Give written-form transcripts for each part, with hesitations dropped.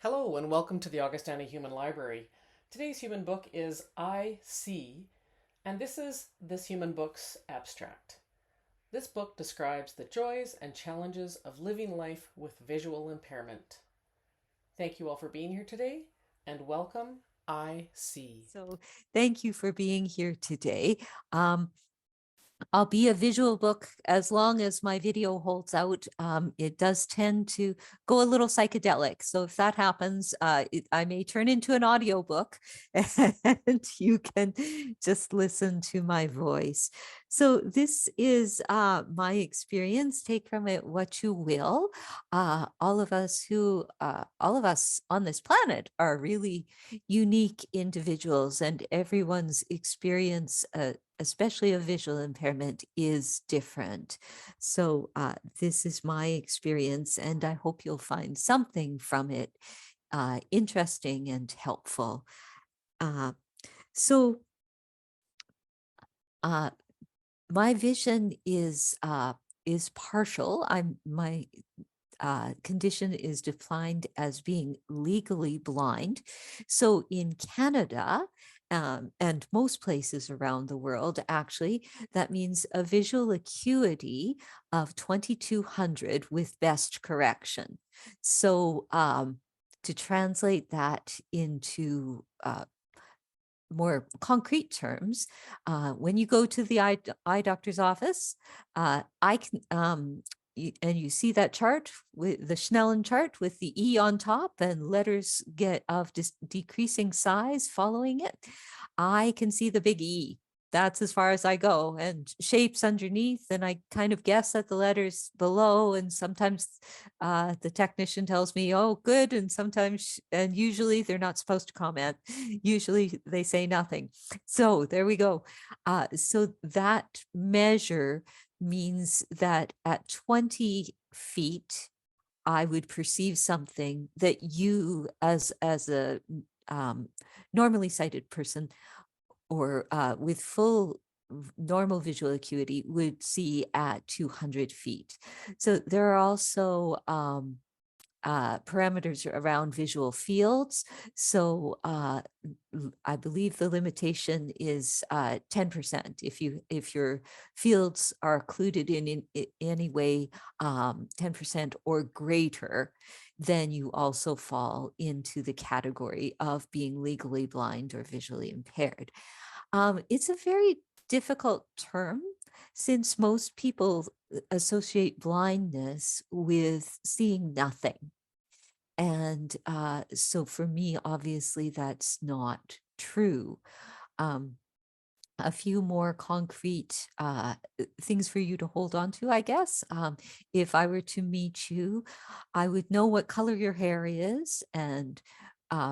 Hello and welcome to the Augustana Human Library. Today's human book is I See, and this is this human book's abstract. This book describes the joys and challenges of living life with visual impairment. Thank you all for being here today, and welcome, I See. So thank you for being here today. I'll be a visual book as long as my video holds out. It does tend to go a little psychedelic. So if that happens, I may turn into an audio book and you can just listen to my voice. So this is my experience. Take from it what you will. All of us on this planet are really unique individuals, and everyone's experience especially a visual impairment, is different. So this is my experience, and I hope you'll find something from it interesting and helpful. Uh, so my vision is partial. My condition is defined as being legally blind. So in Canada, and most places around the world, actually, that means a visual acuity of 2200 with best correction. So to translate that into more concrete terms, when you go to the eye doctor's office, I can and you see that chart with the Schnellen chart with the E on top and letters get of decreasing size following it. I can see the big E. That's as far as I go, and shapes underneath. And I kind of guess at the letters below. And sometimes the technician tells me, oh, good. And sometimes, and usually they're not supposed to comment. Usually they say nothing. So there we go. So that measure means that at 20 feet, I would perceive something that you as a normally sighted person or with full normal visual acuity would see at 200 feet. So there are also parameters around visual fields. So I believe the limitation is 10%. If your fields are occluded in any way 10% or greater, then you also fall into the category of being legally blind or visually impaired. It's a very difficult term since most people associate blindness with seeing nothing. And so for me, obviously, that's not true. A few more concrete things for you to hold on to, I guess. If I were to meet you, I would know what color your hair is and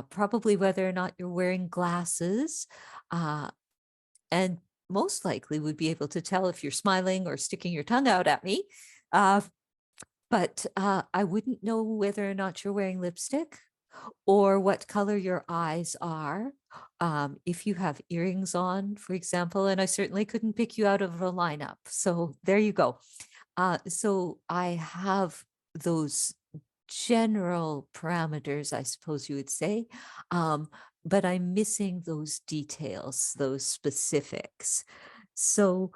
probably whether or not you're wearing glasses. And most likely would be able to tell if you're smiling or sticking your tongue out at me. But I wouldn't know whether or not you're wearing lipstick or what color your eyes are. If you have earrings on, for example, and I certainly couldn't pick you out of a lineup. So there you go. So I have those general parameters, I suppose you would say, but I'm missing those details, those specifics. So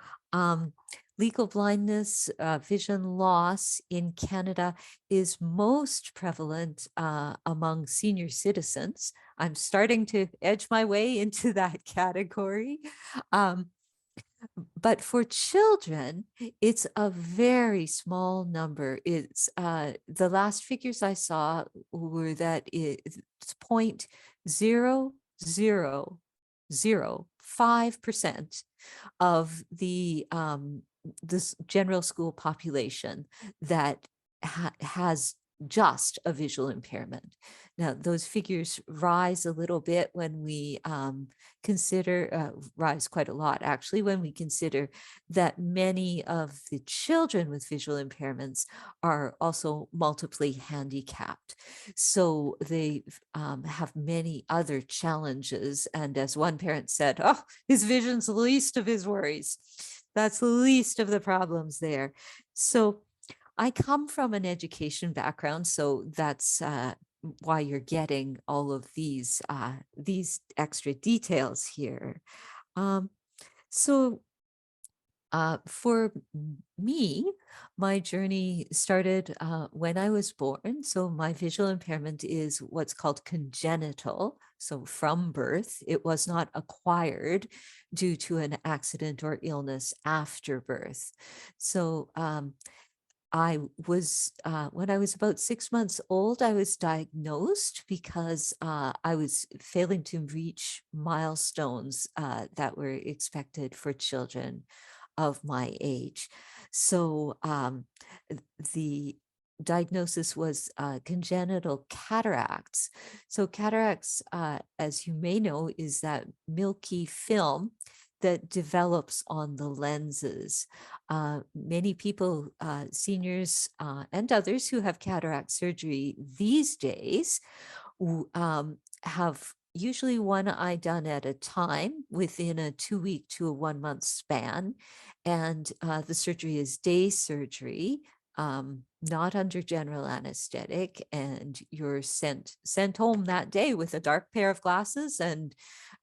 legal blindness, vision loss in Canada is most prevalent among senior citizens. I'm starting to edge my way into that category. But for children, it's a very small number. It's the last figures I saw were that it's 0.0005% of the this general school population that has just a visual impairment. Now, those figures rise a little bit when we consider, rise quite a lot actually, when we consider that many of the children with visual impairments are also multiply handicapped. So they have many other challenges. And as one parent said, oh, his vision's the least of his worries. That's the least of the problems there. So I come from an education background, so that's why you're getting all of these extra details here. Um, so for me, my journey started when I was born. So my visual impairment is what's called congenital. So from birth, it was not acquired due to an accident or illness after birth. So I was, when I was about 6 months old, I was diagnosed because I was failing to reach milestones that were expected for children of my age. So the diagnosis was congenital cataracts. So cataracts, as you may know, is that milky film that develops on the lenses. Many people, seniors and others who have cataract surgery these days, have usually one eye done at a time within a 2-week to a 1-month span. And the surgery is day surgery, not under general anesthetic. And you're sent home that day with a dark pair of glasses and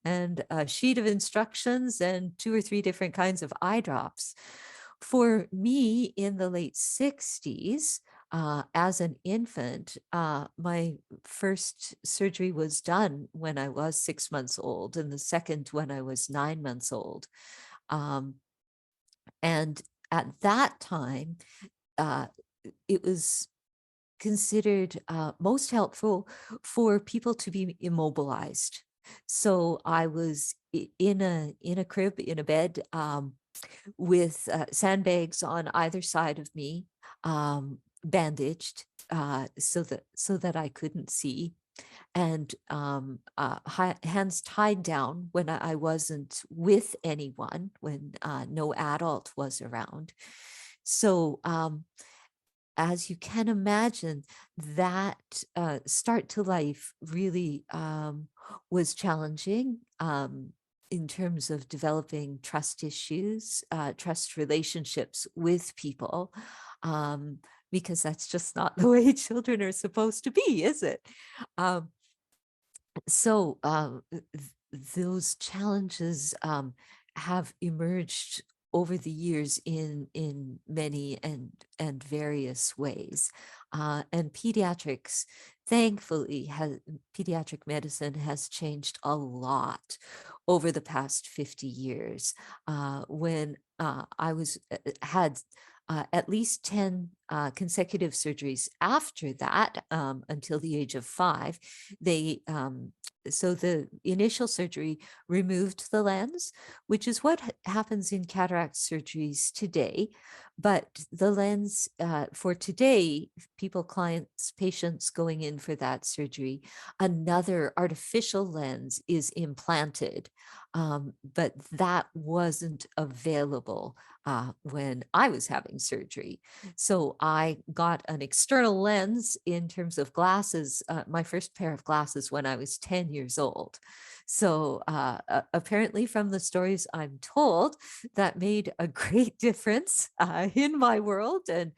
a sheet of instructions and 2 or 3 different kinds of eye drops. For me in the late 60s, as an infant, my first surgery was done when I was 6 months old, and the second when I was 9 months old. Um, and at that time, uh, it was considered most helpful for people to be immobilized. So I was in a crib in a bed, with sandbags on either side of me, bandaged, so that I couldn't see, and hands tied down when I wasn't with anyone, when no adult was around. So as you can imagine, that start to life really was challenging in terms of developing trust issues, trust relationships with people, um, because that's just not the way children are supposed to be, is it? Um, so those challenges have emerged over the years in many and various ways. And pediatrics, thankfully, pediatric medicine has changed a lot over the past 50 years. When I was had at least 10 consecutive surgeries after that, until the age of 5. They So the initial surgery removed the lens, which is what happens in cataract surgeries today. But the lens for today, people, clients, patients going in for that surgery, another artificial lens is implanted. But that wasn't available when I was having surgery. So I got an external lens in terms of glasses, my first pair of glasses when I was 10 years old. So apparently from the stories I'm told, that made a great difference in my world and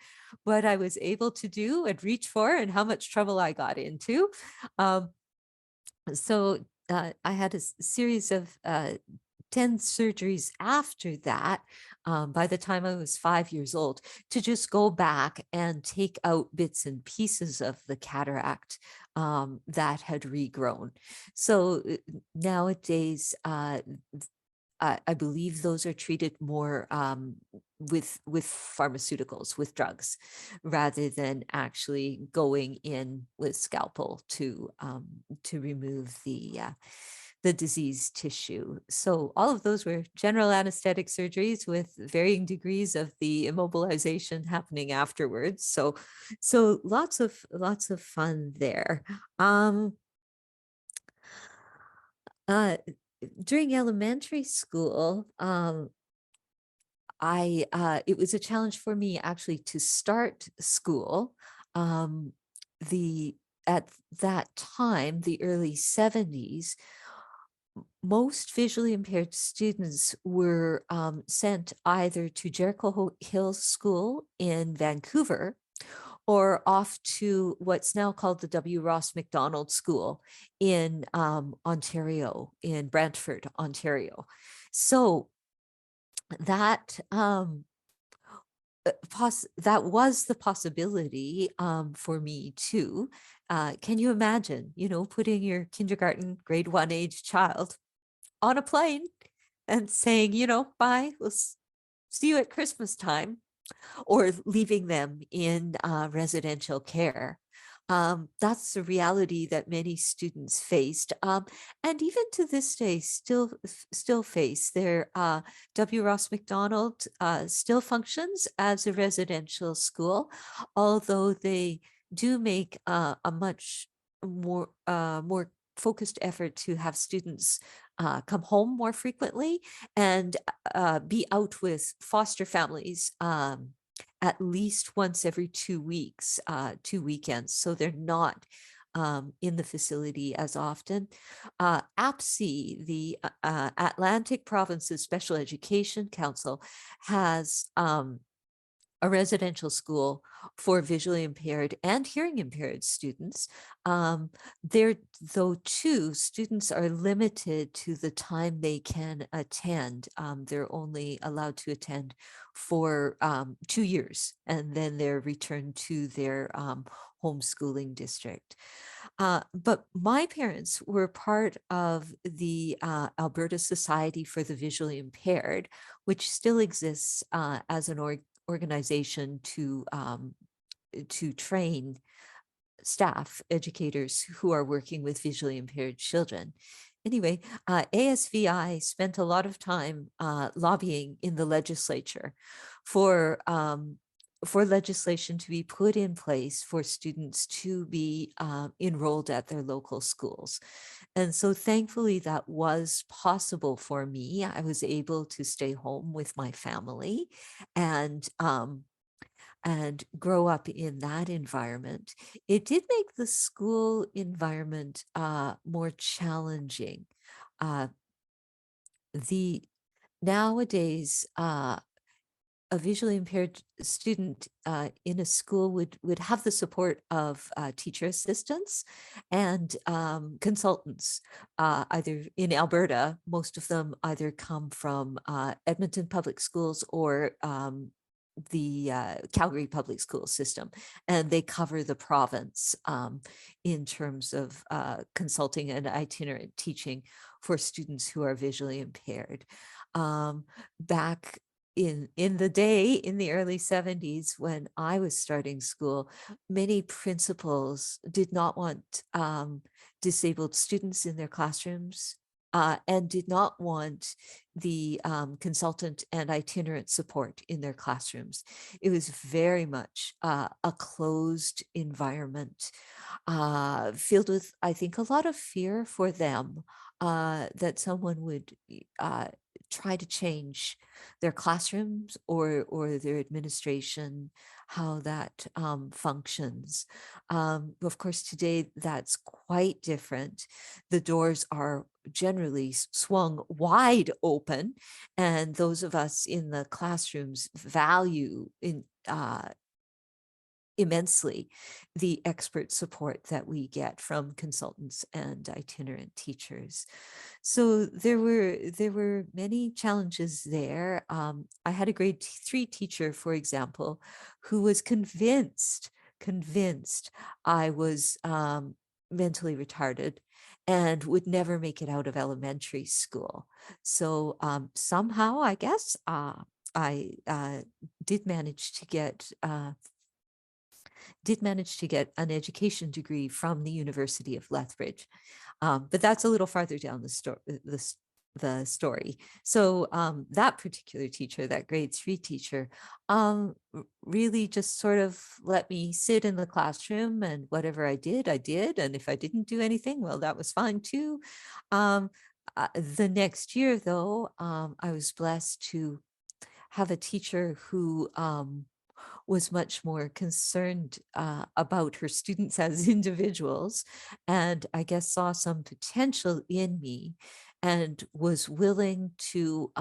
what I was able to do and reach for and how much trouble I got into. Um, so I had a series of 10 surgeries after that, by the time I was 5 years old, to just go back and take out bits and pieces of the cataract that had regrown. So nowadays, I believe those are treated more with pharmaceuticals, with drugs, rather than actually going in with scalpel to remove the diseased tissue. So all of those were general anesthetic surgeries with varying degrees of the immobilization happening afterwards. So lots of fun there. Uh, During elementary school, it was a challenge for me actually to start school. Um, the At that time, the early 70s, most visually impaired students were sent either to Jericho Hills School in Vancouver or off to what's now called the W. Ross Macdonald School in Ontario, in Brantford, Ontario. So that that was the possibility for me too. Can you imagine, putting your kindergarten grade 1 age child on a plane and saying, bye, we'll see you at Christmas time, or leaving them in residential care. That's the reality that many students faced, and even to this day still face. Their W. Ross Macdonald still functions as a residential school, although they do make a much more focused effort to have students come home more frequently and be out with foster families at least once every 2 weeks, 2 weekends. So they're not in the facility as often. APSI, the Atlantic Provinces Special Education Council, has a residential school for visually impaired and hearing impaired students. There, though, too, students are limited to the time they can attend. They're only allowed to attend for 2 years, and then they're returned to their homeschooling district. But my parents were part of the Alberta Society for the Visually Impaired, which still exists as an organization to train staff, educators who are working with visually impaired children. Anyway, ASVI spent a lot of time lobbying in the legislature for legislation to be put in place for students to be enrolled at their local schools. And so thankfully that was possible for me. I was able to stay home with my family and grow up in that environment. It did make the school environment more challenging. The nowadays a visually impaired student in a school would have the support of teacher assistants and consultants. Either in Alberta, most of them either come from Edmonton Public Schools or the Calgary public school system, and they cover the province in terms of consulting and itinerant teaching for students who are visually impaired. Back in the day, in the early 70s, when I was starting school, many principals did not want disabled students in their classrooms and did not want the consultant and itinerant support in their classrooms. It was very much a closed environment, filled with, I think, a lot of fear for them that someone would try to change their classrooms or their administration, how that functions. Of course, today that's quite different. The doors are generally swung wide open, and those of us in the classrooms value immensely the expert support that we get from consultants and itinerant teachers. So there were many challenges there. I had a grade 3 teacher, for example, who was convinced I was mentally retarded and would never make it out of elementary school. So somehow, I guess, I did manage to get an education degree from the University of Lethbridge. But that's a little farther down the story. So that particular teacher, that grade 3 teacher, really just sort of let me sit in the classroom, and whatever I did. And if I didn't do anything, well, that was fine too. The next year, though, I was blessed to have a teacher who was much more concerned about her students as individuals, and I guess saw some potential in me and was willing to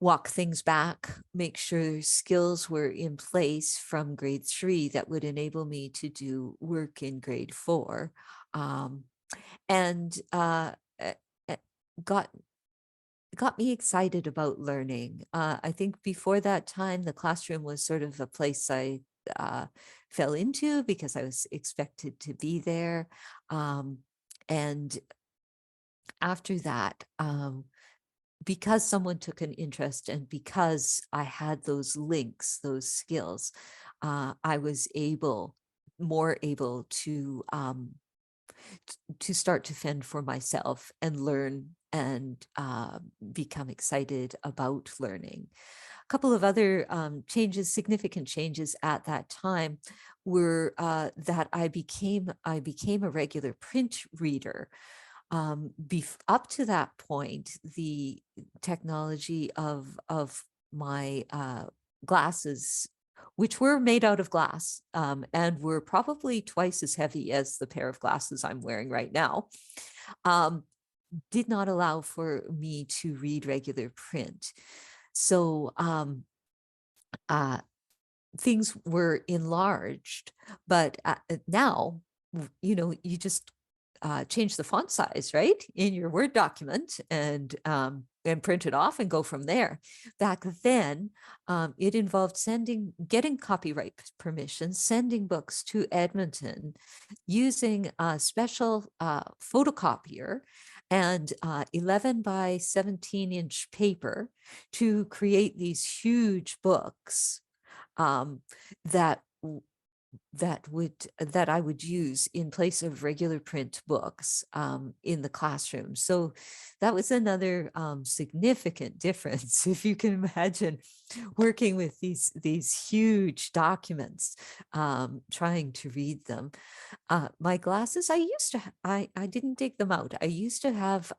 walk things back, make sure skills were in place from grade 3 that would enable me to do work in grade 4. Um, and uh, uh, got got me excited about learning. I think before that time, the classroom was sort of a place I uh, fell into because I was expected to be there. Um, and after that, because someone took an interest and because I had those links, those skills, I was more able to start to fend for myself and learn and become excited about learning. A couple of other changes, significant changes at that time, were that I became a regular print reader. Up to that point, the technology of my glasses, which were made out of glass and were probably twice as heavy as the pair of glasses I'm wearing right now, um, did not allow for me to read regular print. So uh, things were enlarged, but now, you just change the font size, right, in your Word document and print it off and go from there. Back then, it involved getting copyright permission, sending books to Edmonton, using a special photocopier and 11 by 17-inch paper to create these huge books um, that that I would use in place of regular print books in the classroom. So that was another significant difference. If you can imagine working with these huge documents, trying to read them. My glasses, I didn't dig them out. I used to have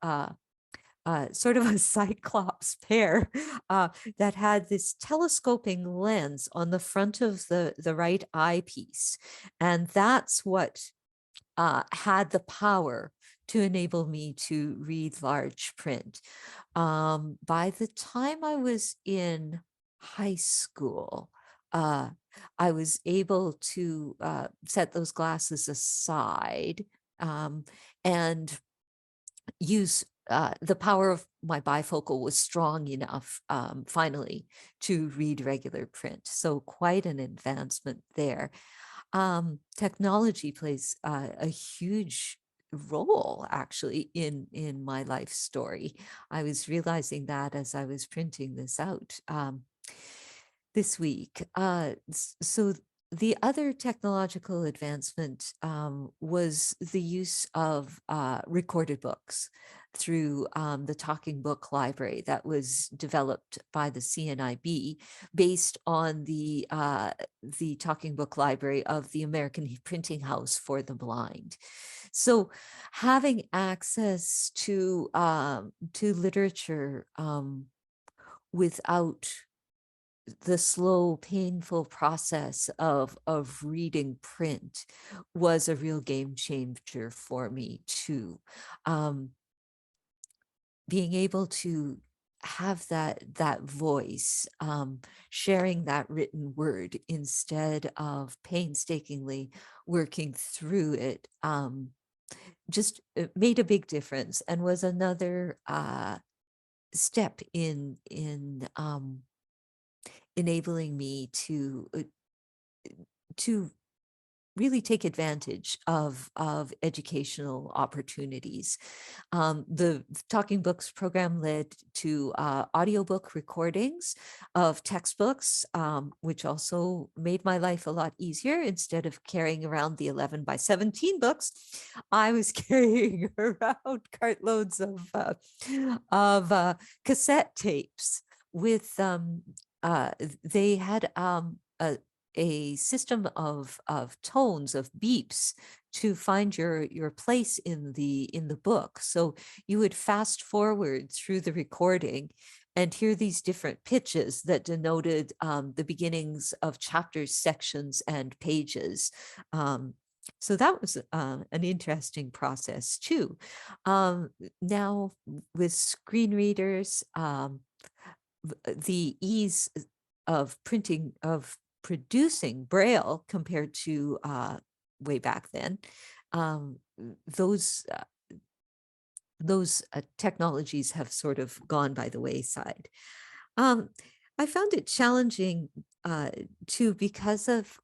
sort of a cyclops pair that had this telescoping lens on the front of the right eyepiece. And that's what had the power to enable me to read large print. By the time I was in high school, uh, I was able to set those glasses aside and use the power of my bifocal was strong enough finally to read regular print. So quite an advancement there. Technology plays a huge role actually in my life story. I was realizing that as I was printing this out this week. So the other technological advancement was the use of recorded books through the Talking Book Library that was developed by the CNIB based on the Talking Book Library of the American Printing House for the Blind. So having access to literature without the slow, painful process of reading print was a real game changer for me too. Um, Being able to have that voice, sharing that written word instead of painstakingly working through it, just made a big difference and was another step in enabling me to really take advantage of educational opportunities. The Talking Books program led to audiobook recordings of textbooks, which also made my life a lot easier. Instead of carrying around the 11 by 17 books, I was carrying around cartloads of cassette tapes with they had a system of tones, of beeps, to find your place in the book. So you would fast forward through the recording and hear these different pitches that denoted the beginnings of chapters, sections, and pages. So that was an interesting process too. Now with screen readers, the ease of printing, of producing Braille compared to way back then, um, those technologies have sort of gone by the wayside. Um, I found it challenging too because of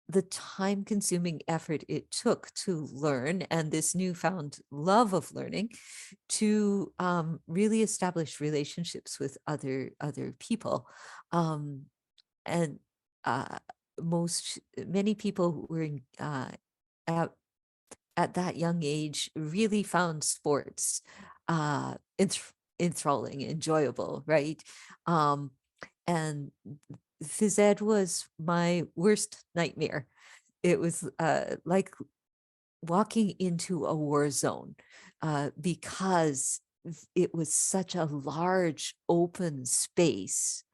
the time consuming effort it took to learn and this newfound love of learning to really establish relationships with other people. Um, and uh, many people who were at, at that young age really found sports enthralling, enjoyable, right? Um, and phys ed was my worst nightmare. It was like walking into a war zone because it was such a large open space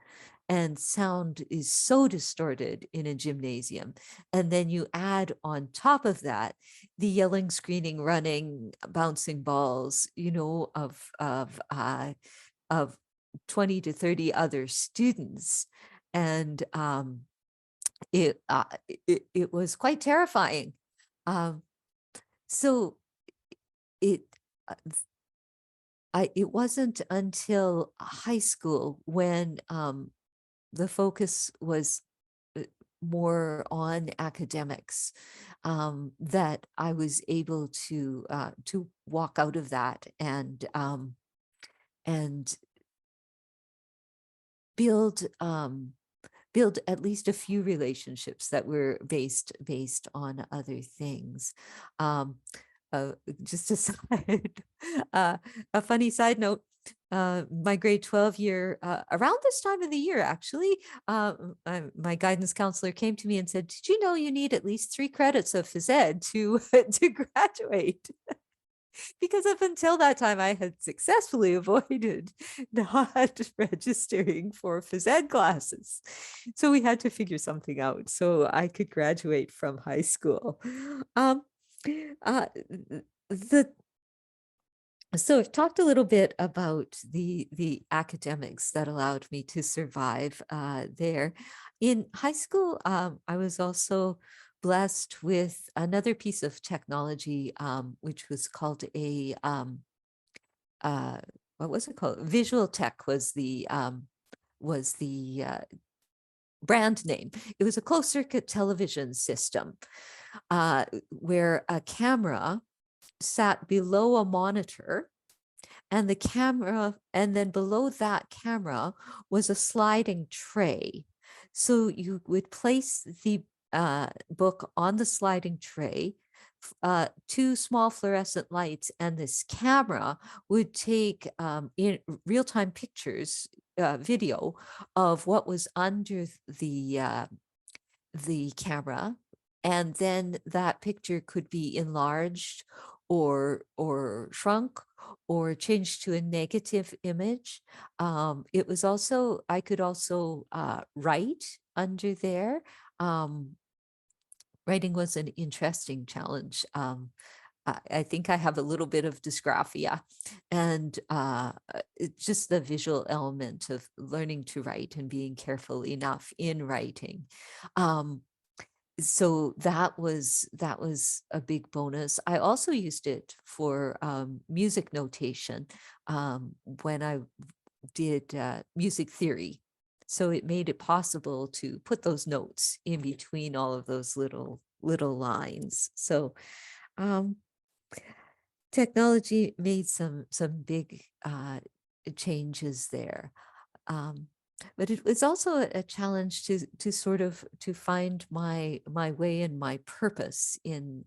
and sound is so distorted in a gymnasium. And then you add on top of that the yelling, screaming, running, bouncing balls, of 20 to 30 other students. And it, uh, it was quite terrifying. Um, so it uh, it wasn't until high school when the focus was uh, more on academics, that I was able to walk out of that and build build at least a few relationships that were based on other things. Um, just a side, a funny side note. My grade 12 year, around this time of the year, actually, my guidance counselor came to me and said, "Did you know you need at least 3 credits of phys ed to to graduate?" Because up until that time, I had successfully avoided not registering for phys ed classes. So we had to figure something out so I could graduate from high school. Um, uh, the so I've talked a little bit about the academics that allowed me to survive there. In high school, I was also blessed with another piece of technology, which was called uh, what was it called? Visual Tech was the brand name. It was a closed circuit television system where a camera sat below a monitor, and the camera, and then below that camera was a sliding tray. So you would place the book on the sliding tray, 2 small fluorescent lights, and this camera would take in real-time pictures, video of what was under the camera, and then that picture could be enlarged or shrunk or changed to a negative image. It was also, I could also write under there. Um, Writing was an interesting challenge. I think I have a little bit of dysgraphia, and it's just the visual element of learning to write and being careful enough in writing. Um, so that was a big bonus. I also used it for music notation when I did music theory. So it made it possible to put those notes in between all of those little lines. So um, technology made some big changes there. Um, but it was also a challenge to sort of to find my way and my purpose in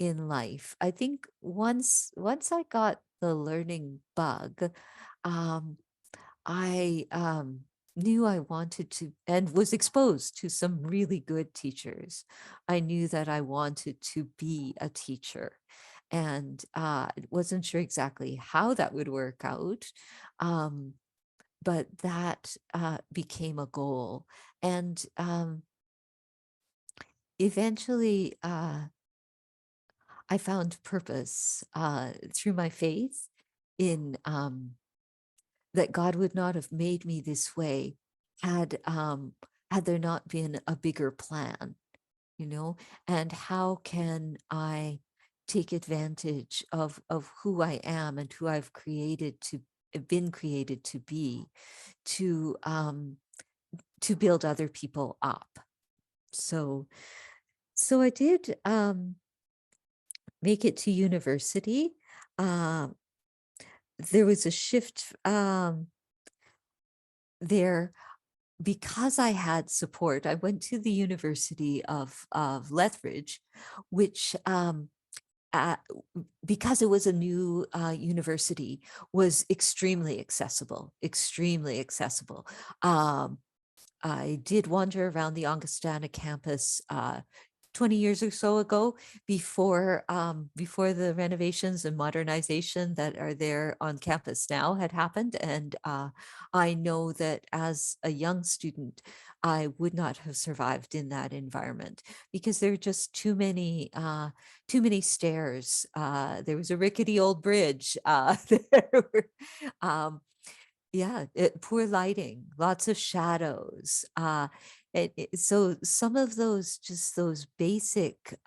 life. I think once I got the learning bug, um, I knew I wanted to, and was exposed to some really good teachers. I knew that I wanted to be a teacher, and wasn't sure exactly how that would work out. Um, but that became a goal. And eventually, I found purpose through my faith in that God would not have made me this way had there not been a bigger plan, you know? And how can I take advantage of who I am and who I've been created to be, to to build other people up. So I did make it to university. Um, there was a shift there because I had support. I went to the University of Lethbridge, which uh, because it was a new university, was extremely accessible, extremely accessible. Um, I did wander around the Augustana campus 20 years or so ago, before the renovations and modernization that are there on campus now had happened. And I know that as a young student, I would not have survived in that environment because there are just too many stairs. There was a rickety old bridge. There were, um, yeah, poor lighting, lots of shadows. So some of those, just those basic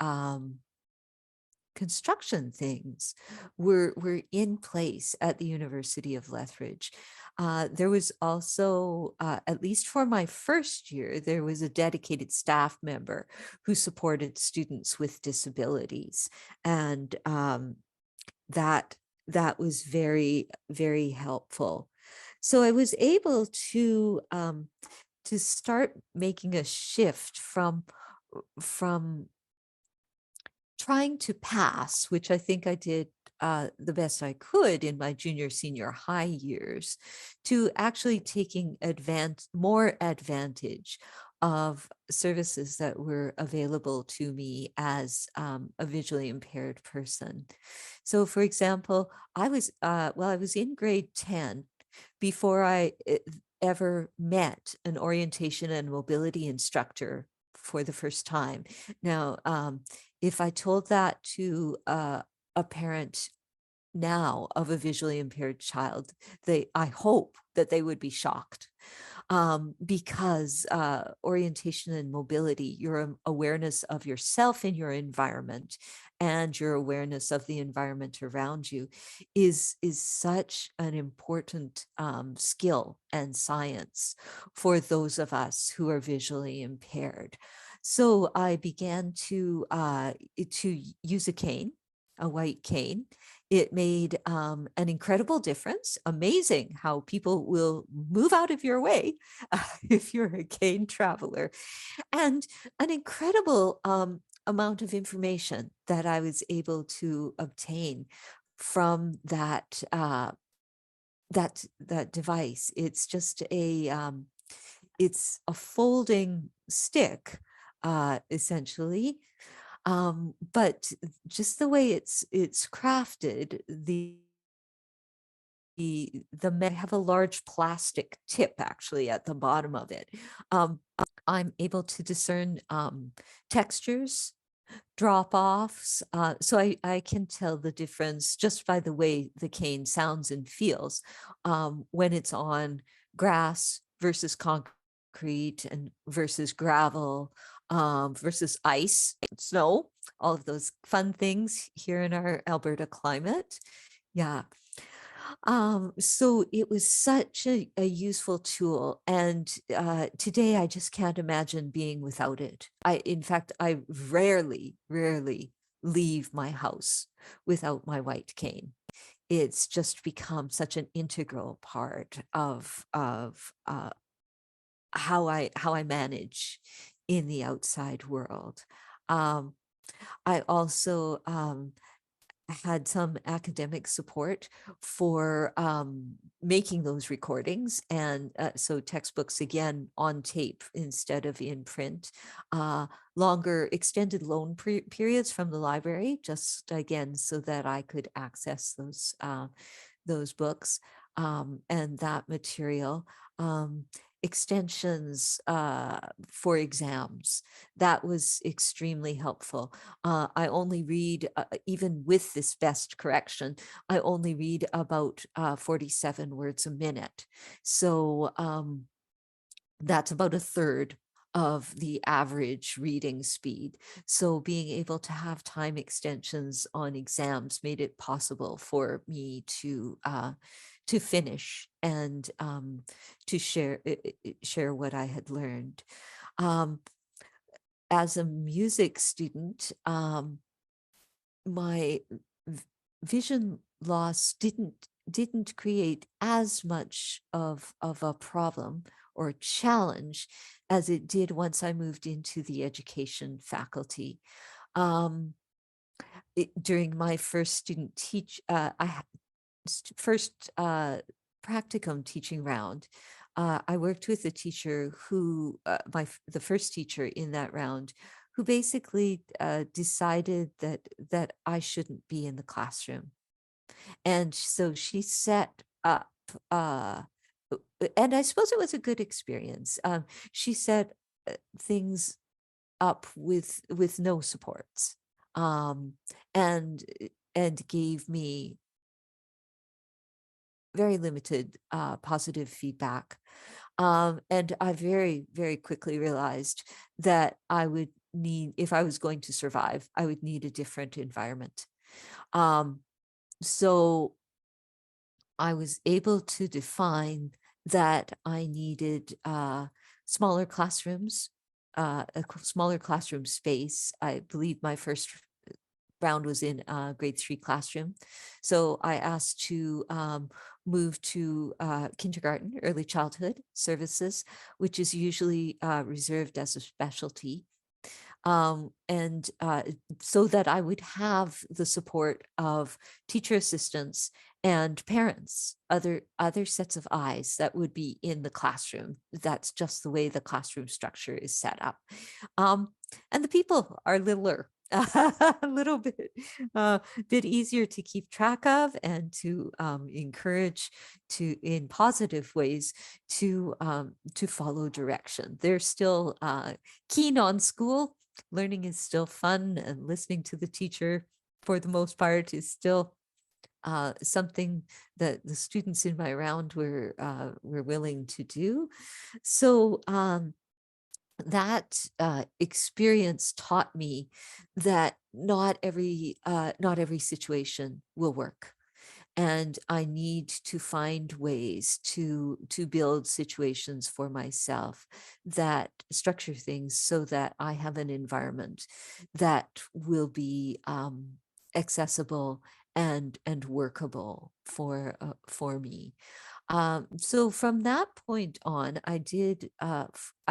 construction things were in place at the University of Lethbridge. There was also, at least for my first year, there was a dedicated staff member who supported students with disabilities, and that that was very, very helpful. So I was able to start making a shift from trying to pass, which I think I did the best I could in my junior, senior high years, to actually taking more advantage of services that were available to me as a visually impaired person. So, for example, I was in grade 10 before I ever met an orientation and mobility instructor for the first time. Now, if I told that to a parent now of a visually impaired child, I hope that they would be shocked, because orientation and mobility, your awareness of yourself in your environment and your awareness of the environment around you is such an important skill and science for those of us who are visually impaired. So I began to use a cane, a white cane. It made an incredible difference. Amazing how people will move out of your way if you're a cane traveler, and an incredible amount of information that I was able to obtain from that device. It's just it's a folding stick, essentially, but just the way it's crafted, the have a large plastic tip actually at the bottom of it. Um, I'm able to discern textures, drop offs. So I can tell the difference just by the way the cane sounds and feels, when it's on grass versus concrete and versus gravel, versus ice, snow, all of those fun things here in our Alberta climate. Yeah. So it was such a useful tool. And today I just can't imagine being without it. In fact, I rarely leave my house without my white cane. It's just become such an integral part of how I manage in the outside world. Um, I also had some academic support for making those recordings. And so textbooks, again, on tape instead of in print, longer extended loan periods from the library, just again, so that I could access those books and that material. extensions for exams. That was extremely helpful. I only read, even with this best correction, I only read about 47 words a minute. So that's about a third of the average reading speed. So being able to have time extensions on exams made it possible for me to finish and to share what I had learned. Um, as a music student, my vision loss didn't create as much of a problem or challenge as it did once I moved into the education faculty. Um, During my first student teach, first practicum teaching round, I worked with a teacher who, the first teacher in that round, who basically decided that I shouldn't be in the classroom, and so she set up. And I suppose it was a good experience. She set things up with no supports, um, and and gave me very limited positive feedback. And I very quickly realized that I would need, if I was going to survive, I would need a different environment. Um, so I was able to define that I needed smaller classrooms, smaller classroom space. I believe my first round was in grade 3 classroom. So I asked to move to kindergarten, early childhood services, which is usually reserved as a specialty. And so that I would have the support of teacher assistants and parents, other sets of eyes that would be in the classroom. That's just the way the classroom structure is set up. And the people are littler, a little bit easier to keep track of and to encourage to in positive ways to follow direction. They're still keen on school. Learning is still fun, and listening to the teacher for the most part is still something that the students in my round were willing to do. So that experience taught me that not every situation will work, and I need to find ways to build situations for myself that structure things so that I have an environment that will be accessible and workable for me. So from that point on, I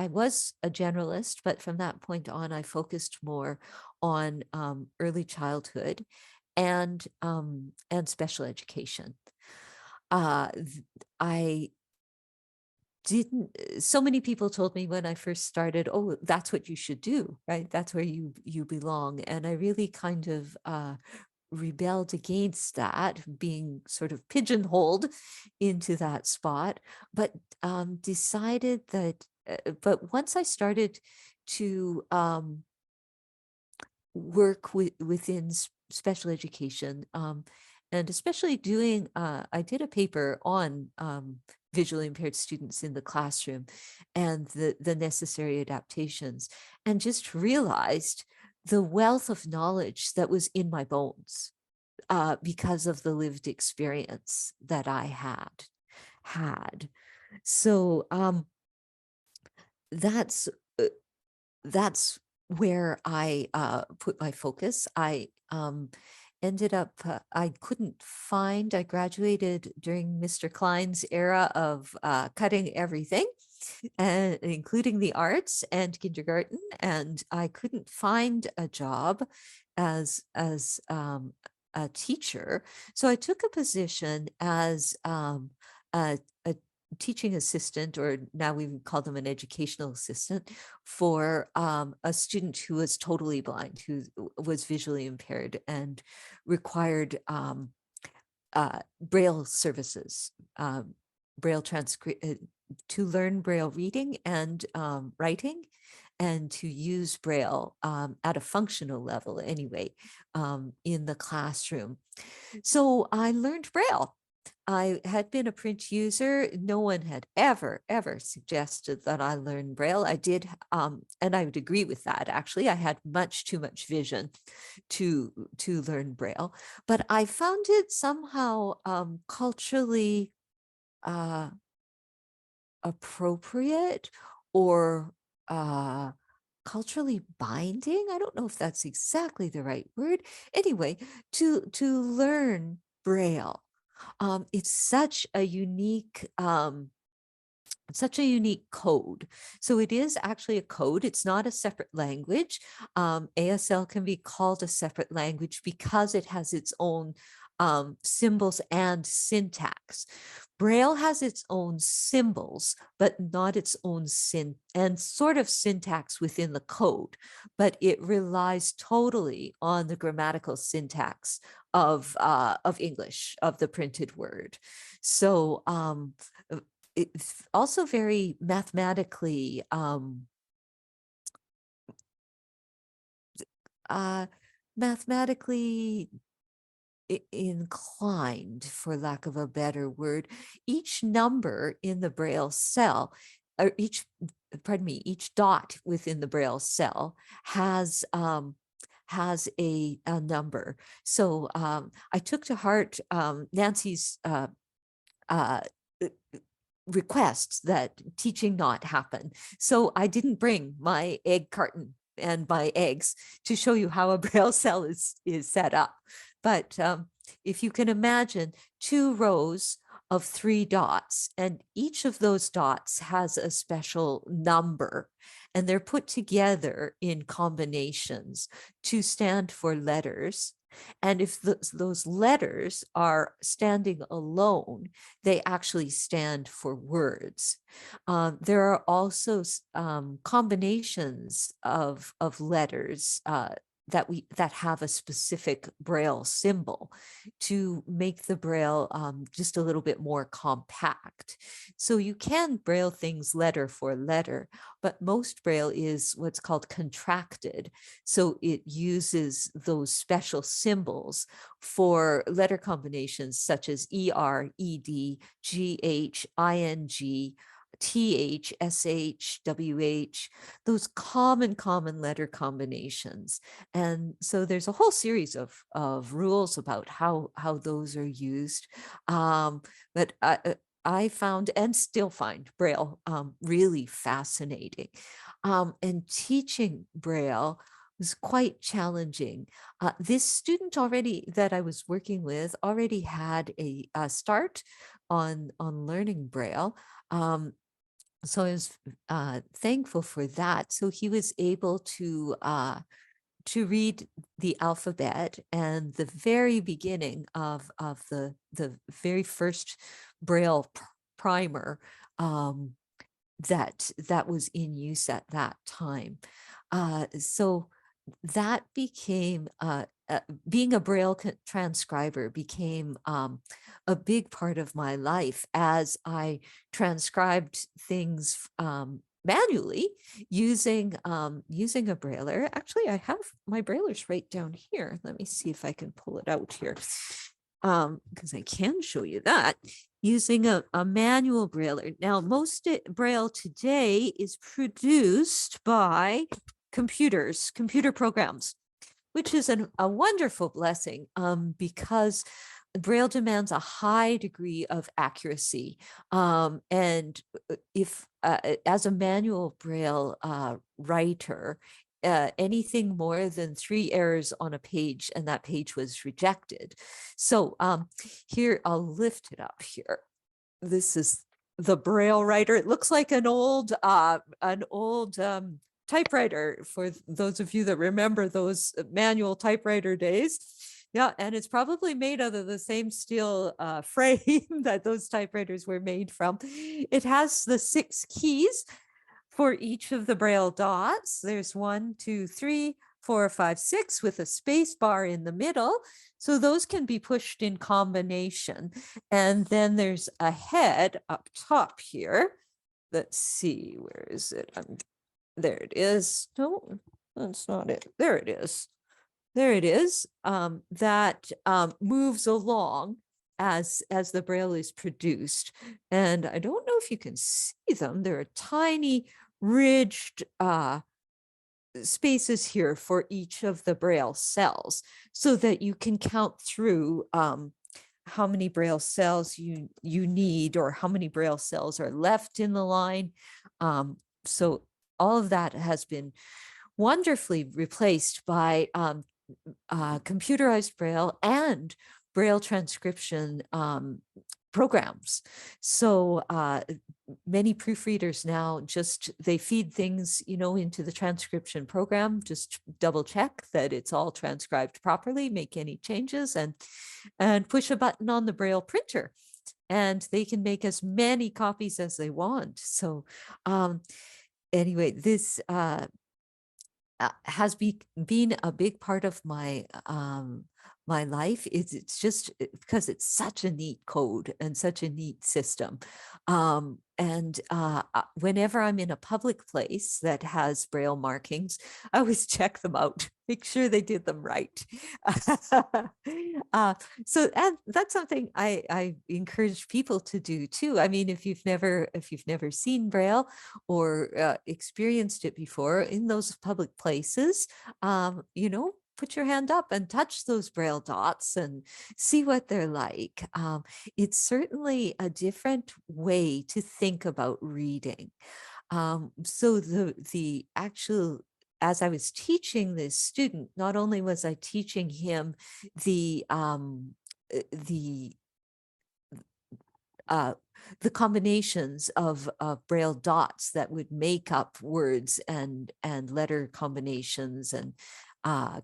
was a generalist, but from that point on, I focused more on early childhood and special education. I didn't So many people told me when I first started, oh, that's what you should do, right? That's where you belong. And I really kind of rebelled against that, being sort of pigeonholed into that spot, but decided that but once I started to work within special education, and especially doing I did a paper on visually impaired students in the classroom and the necessary adaptations, and just realized the wealth of knowledge that was in my bones because of the lived experience that I had. So that's uh, that's where I put my focus. I ended up, I graduated during Mr. Klein's era of cutting everything, and including the arts and kindergarten, and I couldn't find a job as a teacher. So I took a position as a teaching assistant, or now we would call them an educational assistant, for a student who was totally blind, who was visually impaired and required Braille services, Braille transcript. learn Braille reading and writing, and to use Braille at a functional level anyway in the classroom. So I learned Braille. I had been a print user. No one had ever suggested that I learn Braille. I did, and I would agree with that. Actually, I had much too much vision to learn Braille, but I found it somehow culturally uh, appropriate or uh, culturally binding. I don't know if that's exactly the right word. Anyway, to learn Braille. It's such a unique code. So it is actually a code. It's not a separate language. ASL can be called a separate language because it has its own symbols and syntax. Braille has its own symbols, but not its own and sort of syntax within the code, but it relies totally on the grammatical syntax of English, of the printed word. So it's also very uh, mathematically inclined, for lack of a better word. Each number in the Braille cell, or each dot within the Braille cell has a number. So I took to heart Nancy's uh, requests that teaching not happen. So I didn't bring my egg carton and my eggs to show you how a Braille cell is set up. But if you can imagine 2 rows of 3 dots, and each of those dots has a special number, and they're put together in combinations to stand for letters. And if those letters are standing alone, they actually stand for words. There are also combinations of letters that have a specific Braille symbol to make the Braille just a little bit more compact. So you can Braille things letter for letter, but most Braille is what's called contracted. So it uses those special symbols for letter combinations such as ER, ED, GH, ING, TH, SH, WH, those common letter combinations. And so there's a whole series of rules about how those are used. But I found and still find Braille really fascinating. And teaching Braille was quite challenging. This student already that I was working with already had a start on learning Braille. So I was thankful for that. So he was able to read the alphabet, and the very beginning of the very first Braille primer that was in use at that time. So that became being a Braille transcriber became a big part of my life as I transcribed things manually using a Brailler. Actually, I have my Braillers right down here. Let me see if I can pull it out here, because I can show you that using a manual Brailler. Now, most Braille today is produced by computer programs, which is a wonderful blessing because Braille demands a high degree of accuracy. And if as a manual Braille writer, anything more than 3 errors on a page and that page was rejected. So here, I'll lift it up here. This is the Braille writer. It looks like an old typewriter for those of you that remember those manual typewriter days. Yeah, and it's probably made out of the same steel frame that those typewriters were made from. It has the 6 keys for each of the Braille dots. There's 1, 2, 3, 4, 5, 6 with a space bar in the middle. So those can be pushed in combination. And then there's a head up top here let's see, where is it? There it is. No, that's not it. There it is. There it is. That moves along as the braille is produced. And I don't know if you can see them. There are tiny ridged spaces here for each of the braille cells so that you can count through how many braille cells you need, or how many braille cells are left in the line. So all of that has been wonderfully replaced by computerized braille and braille transcription programs. So many proofreaders now just, they feed things, into the transcription program, just double check that it's all transcribed properly, make any changes, and push a button on the braille printer, and they can make as many copies as they want. So anyway, this has been a big part of my life. It's just because it's such a neat code and such a neat system. And whenever I'm in a public place that has braille markings, I always check them out, make sure they did them right. So and that's something I encourage people to do too. I mean, if you've never seen braille or experienced it before in those public places, put your hand up and touch those braille dots and see what they're like. It's certainly a different way to think about reading. So the actual, as I was teaching this student, not only was I teaching him the uh, the combinations of braille dots that would make up words and letter combinations and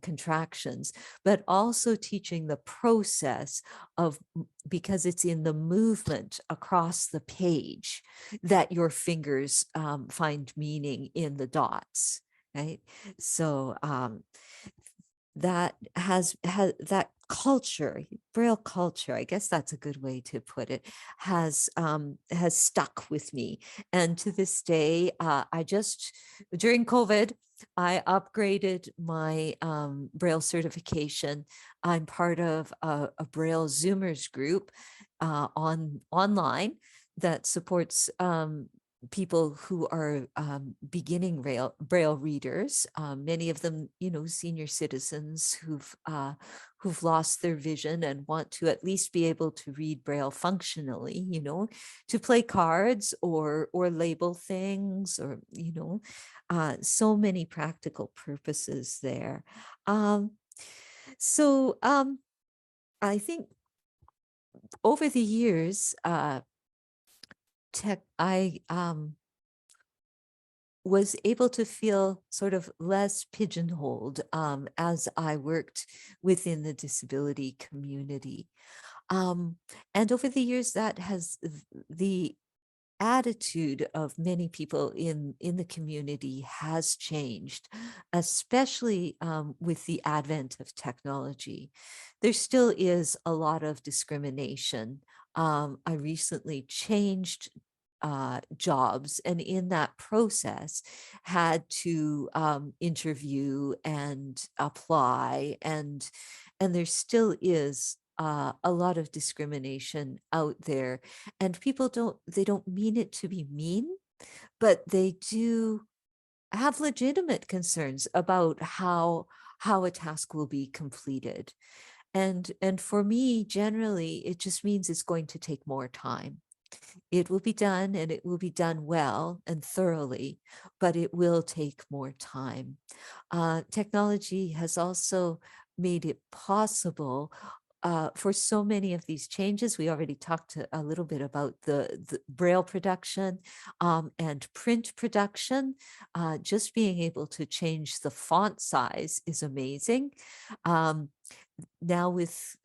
contractions, but also teaching the process of, because it's in the movement across the page that your fingers find meaning in the dots, right? So that has that culture, braille culture, I guess that's a good way to put it, has stuck with me. And to this day, I just, during COVID, I upgraded my braille certification. I'm part of a braille zoomers group online that supports people who are beginning braille readers, many of them, senior citizens who've lost their vision and want to at least be able to read braille functionally, to play cards or label things, or so many practical purposes there. So I think over the years, I was able to feel sort of less pigeonholed as I worked within the disability community. And over the years, that has the attitude of many people in the community has changed, especially with the advent of technology. There still is a lot of discrimination. I recently changed jobs, and in that process had to interview and apply, and there still is a lot of discrimination out there, and people don't mean it to be mean, but they do have legitimate concerns about how a task will be completed. And for me, generally, it just means it's going to take more time. It will be done, and it will be done well and thoroughly, but it will take more time. Technology has also made it possible for so many of these changes. We already talked a little bit about the braille production and print production. Just being able to change the font size is amazing. Now with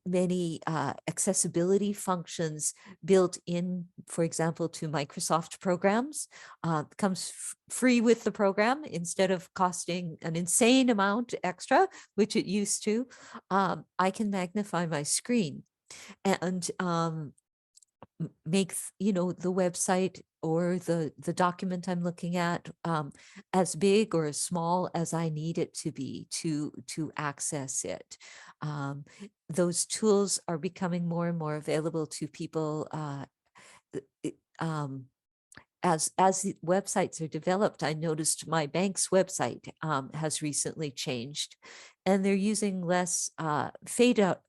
many accessibility functions built in, for example, to Microsoft programs, comes free with the program instead of costing an insane amount extra, which it used to. I can magnify my screen, and make the website or the document I'm looking at as big or as small as I need it to be to access it. Um, those tools are becoming more and more available to people. It- um, as the websites are developed, I noticed my bank's website has recently changed, and they're using less fade out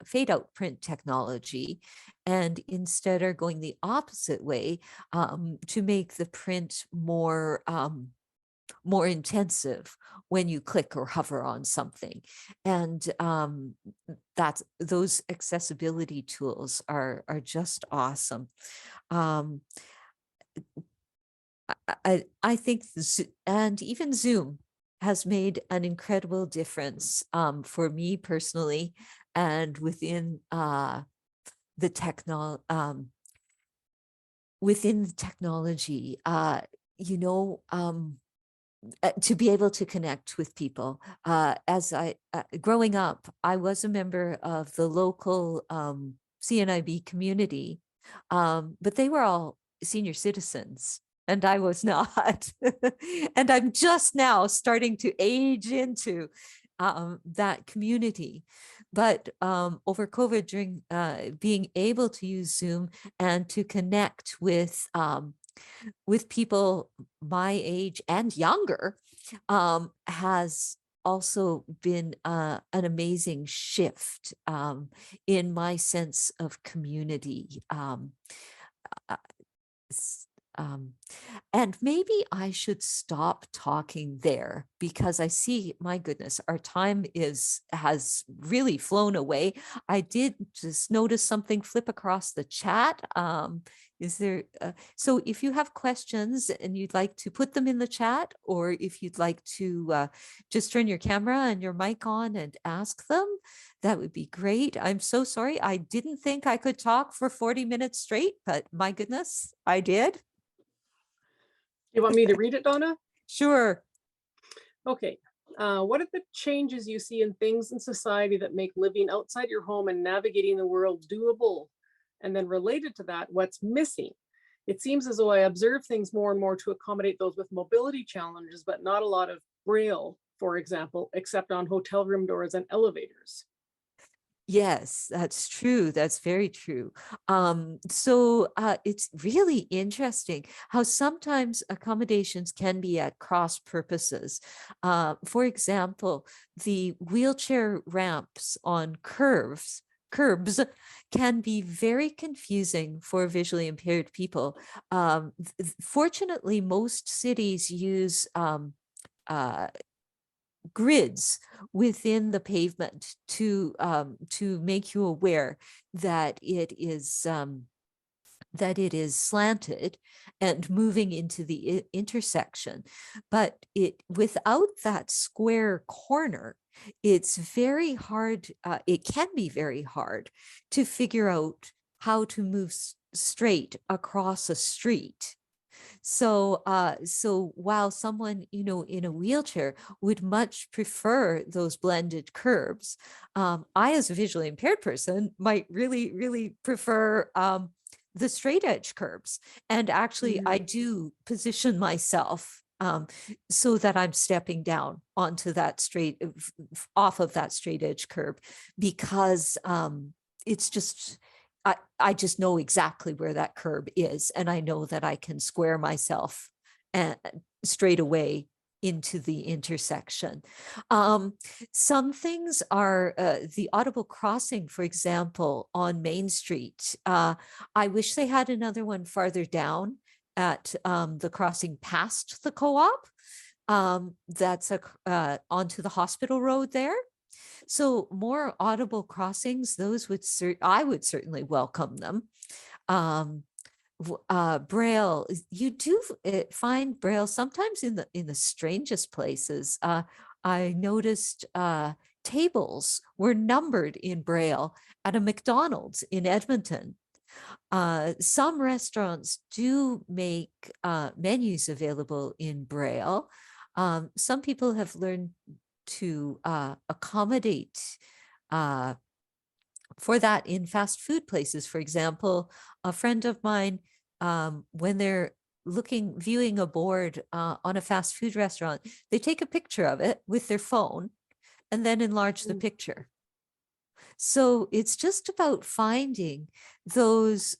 print technology, and instead are going the opposite way to make the print more intensive when you click or hover on something. And that's those accessibility tools are just awesome. Um, I think, and even Zoom has made an incredible difference for me personally, and the technol within the technology. You know, to be able to connect with people. As I growing up, I was a member of the local CNIB community, but they were all senior citizens, and I was not. And I'm just now starting to age into that community. But over COVID, during being able to use Zoom and to connect with people my age and younger has also been an amazing shift in my sense of community. Uh, s- um, and maybe I should stop talking there because I see, my goodness, our time has really flown away. I did just notice something flip across the chat. Is there, so if you have questions and you'd like to put them in the chat, or if you'd like to just turn your camera and your mic on and ask them, that would be great. I'm so sorry. I didn't think I could talk for 40 minutes straight, but my goodness, I did. You want me to read it, Donna? Sure. Okay. What are the changes you see in things in society that make living outside your home and navigating the world doable? And then related to that, what's missing? It seems as though I observe things more and more to accommodate those with mobility challenges, but not a lot of braille, for example, except on hotel room doors and elevators. Yes, that's true. That's very true. It's really interesting how sometimes accommodations can be at cross purposes. For example, the wheelchair ramps on curbs can be very confusing for visually impaired people. Fortunately, most cities use uh, grids within the pavement to make you aware that it is slanted and moving into the intersection. But it without that square corner, it's very hard. It can be very hard to figure out how to move straight across a street. So while someone, in a wheelchair would much prefer those blended curbs, I, as a visually impaired person, might really, really prefer the straight edge curbs. And actually, I do position myself so that I'm stepping down onto that off of that straight edge curb, because it's just I just know exactly where that curb is, and I know that I can square myself and straight away into the intersection. Um, some things are the audible crossing, for example, on Main Street. I wish they had another one farther down at the crossing past the co-op. That's onto the hospital road there. So more audible crossings, those I would certainly welcome them. Um, Braille, you do find Braille sometimes in the strangest places. I noticed tables were numbered in Braille at a McDonald's in Edmonton. Some restaurants do make menus available in Braille. Some people have learned to accommodate for that in fast food places. For example, a friend of mine, when they're viewing a board on a fast food restaurant, they take a picture of it with their phone and then enlarge the Mm. picture. So it's just about finding those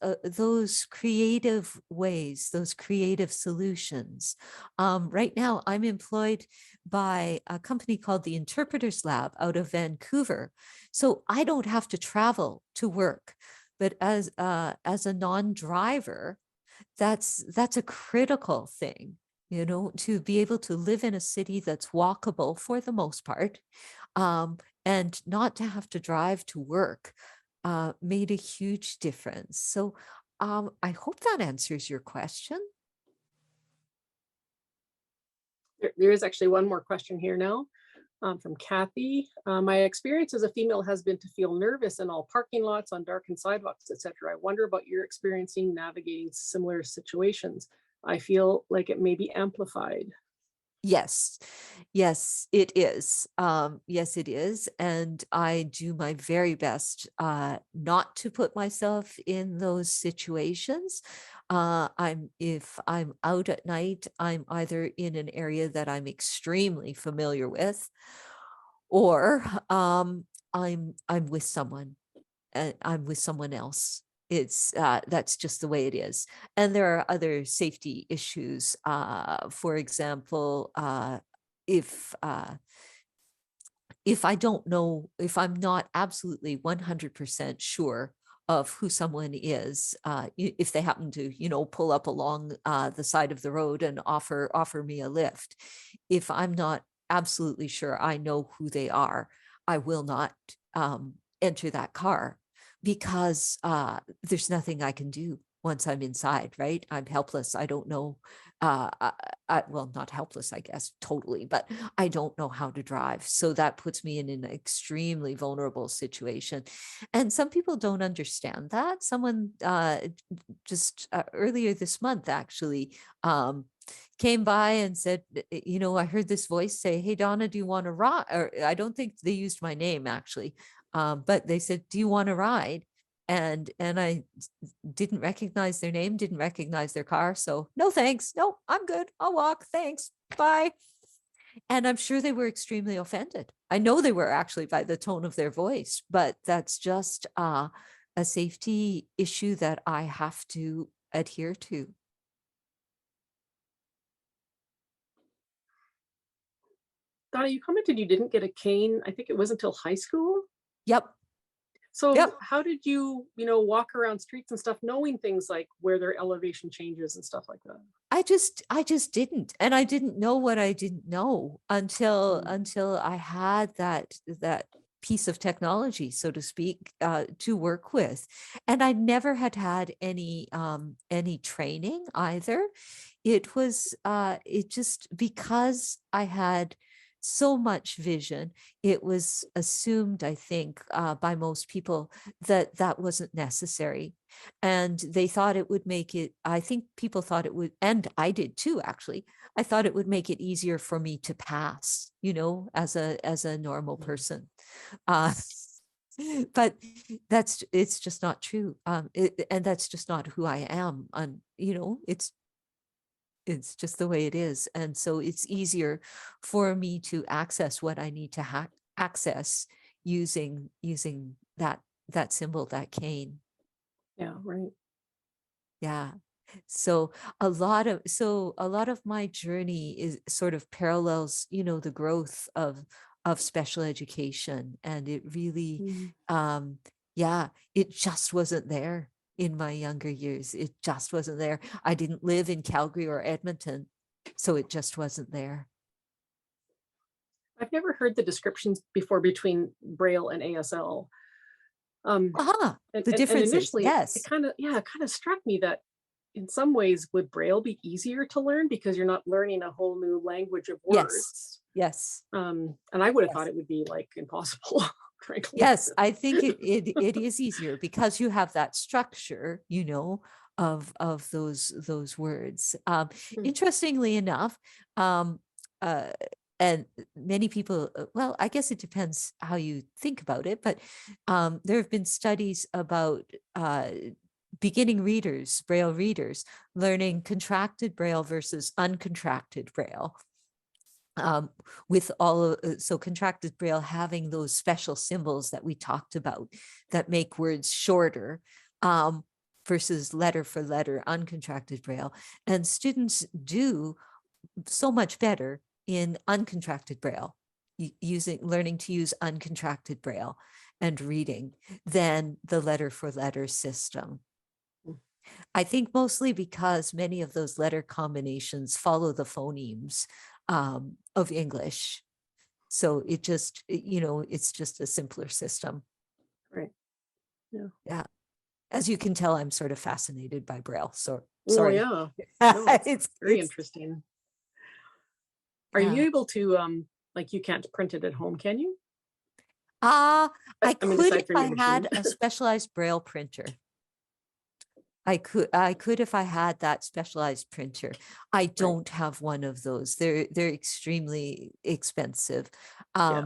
creative ways, those creative solutions. Right now, I'm employed by a company called the Interpreters Lab out of Vancouver, so I don't have to travel to work. But as a non-driver, that's a critical thing, to be able to live in a city that's walkable for the most part, and not to have to drive to work made a huge difference. So I hope that answers your question. There is actually one more question here now, from Kathy. My experience as a female has been to feel nervous in all parking lots, on darkened sidewalks, etc. I wonder about your experiencing navigating similar situations. I feel like it may be amplified. Yes, yes, it is. Yes, it is. And I do my very best not to put myself in those situations. If I'm out at night, I'm either in an area that I'm extremely familiar with, or I'm with someone, and I'm with someone else. It's that's just the way it is. And there are other safety issues. For example, if uh, if I don't know, if I'm not absolutely 100% sure of who someone is, if they happen to, pull up along the side of the road and offer me a lift, if I'm not absolutely sure I know who they are, I will not enter that car, because there's nothing I can do once I'm inside, right? I'm helpless. I don't know. Well, not helpless, I guess, totally, but I don't know how to drive. So that puts me in an extremely vulnerable situation. And some people don't understand that. Someone just earlier this month actually came by and said, I heard this voice say, "Hey, Donna, do you want to ride?" Or I don't think they used my name actually, but they said, "Do you want to ride?" And I didn't recognize their name, didn't recognize their car. So no, thanks. No, I'm good. I'll walk. Thanks. Bye. And I'm sure they were extremely offended. I know they were actually by the tone of their voice, but that's just a safety issue that I have to adhere to. Donna, you commented you didn't get a cane. I think it was until high school. Yep. So Yep. how did you, walk around streets and stuff, knowing things like where there are elevation changes and stuff like that? I just didn't. And I didn't know what I didn't know until Mm. until I had that piece of technology, so to speak, to work with. And I never had any training either. It just, because I had so much vision, it was assumed, I think, by most people, that that wasn't necessary. And they thought it would make it, I think people thought it would, and I did too, actually. I thought it would make it easier for me to pass, as a normal person. Uh, but it's just not true. And that's just not who I am. It's just the way it is. And so it's easier for me to access what I need to access using that symbol, that cane. Yeah, right. Yeah. So a lot of my journey is sort of parallels, the growth of special education. And it really, Mm. um, yeah, it just wasn't there in my younger years. It just wasn't there. I didn't live in Calgary or Edmonton, so it just wasn't there. I've never heard the descriptions before between Braille and ASL. Um, Aha, and, the and differences. initially, it Yes. kind of struck me that in some ways, would Braille be easier to learn because you're not learning a whole new language of Yes. words? Yes. And I would have thought Yes. it would be like impossible, frankly. Yes, I think it is easier because you have that structure, of those words. Mm. Interestingly enough, um, uh, and many people, well, I guess it depends how you think about it, but there have been studies about beginning readers, Braille readers, learning contracted Braille versus uncontracted Braille. With all so contracted Braille having those special symbols that we talked about that make words shorter, versus letter for letter uncontracted Braille. And students do so much better in uncontracted Braille, learning to use uncontracted Braille and reading than the letter for letter system. I think mostly because many of those letter combinations follow the phonemes of English. So it just, it's just a simpler system. Right. Yeah. Yeah. As you can tell, I'm sort of fascinated by Braille. So Oh, sorry. yeah. No, it's very it's interesting. Are yeah. you able to, like, you can't print it at home, can you? I I mean, could aside if from I your had machine. a specialized Braille printer. I could if I had that specialized printer. I don't have one of those. They're extremely expensive. Yeah.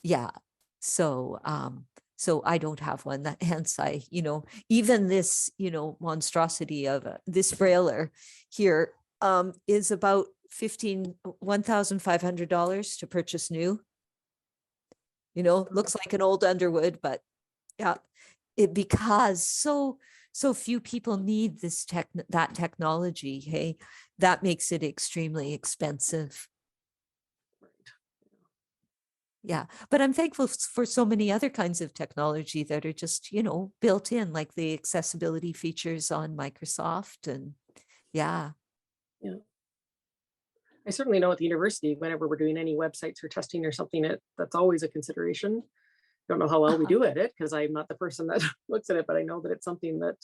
Yeah. So so I don't have one. That hence I, even this, monstrosity of this Brailer here is about $1,500 to purchase new. Looks like an old Underwood, but yeah, because so few people need that technology. Hey, that makes it extremely expensive. Yeah, but I'm thankful for so many other kinds of technology that are just, built in, like the accessibility features on Microsoft. And yeah. Yeah. I certainly know at the university, whenever we're doing any websites or testing or something, that's always a consideration. Don't know how well we Uh-huh. do at it because I'm not the person that looks at it, but I know that it's something that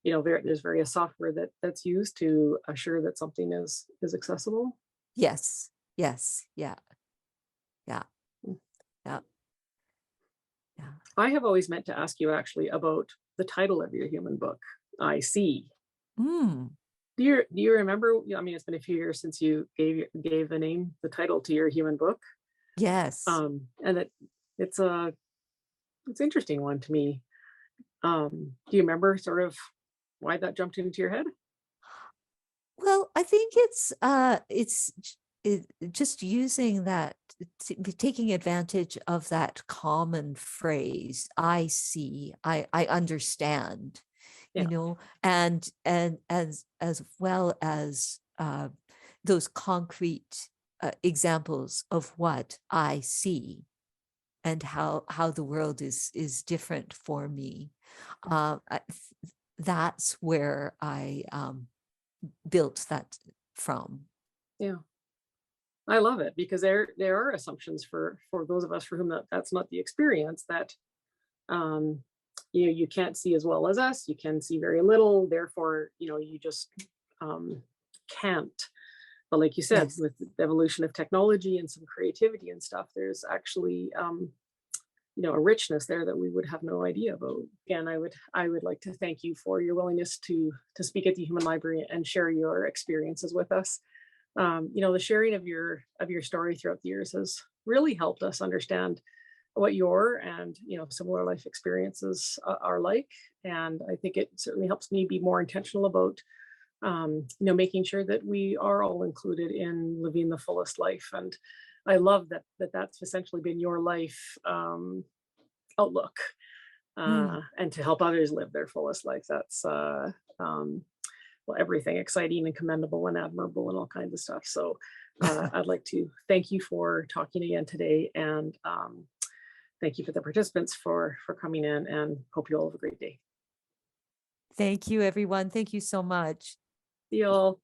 there's various software that's used to assure that something is accessible. Yes. Yes. Yeah. Yeah. Mm. Yeah. Yeah. I have always meant to ask you actually about the title of your human book, I See. Mm, Do you remember? I mean, it's been a few years since you gave the title to your human book. yes. And it's a it's an interesting one to me. Do you remember sort of why that jumped into your head? Well, I think just using that, taking advantage of that common phrase, I see, I understand, Yeah. and as well as those concrete examples of what I see and how the world is different for me. That's where I built that from. Yeah. I love it because there are assumptions for those of us for whom that's not the experience, that um you can't see as well as us, you can see very little, therefore you just um can't. But like you said, Yes. with the evolution of technology and some creativity and stuff, there's actually a richness there that we would have no idea about. Again, I would like to thank you for your willingness to speak at the Human Library and share your experiences with us. The sharing of your story throughout the years has really helped us understand what your and similar life experiences are like. And I think it certainly helps me be more intentional about making sure that we are all included in living the fullest life. And I love that's essentially been your life outlook, Mm. and to help others live their fullest life. That's well, everything exciting and commendable and admirable and all kinds of stuff. So I'd like to thank you for talking again today, and thank you for the participants for coming in, and hope you all have a great day. Thank you, everyone. Thank you so much. See you all.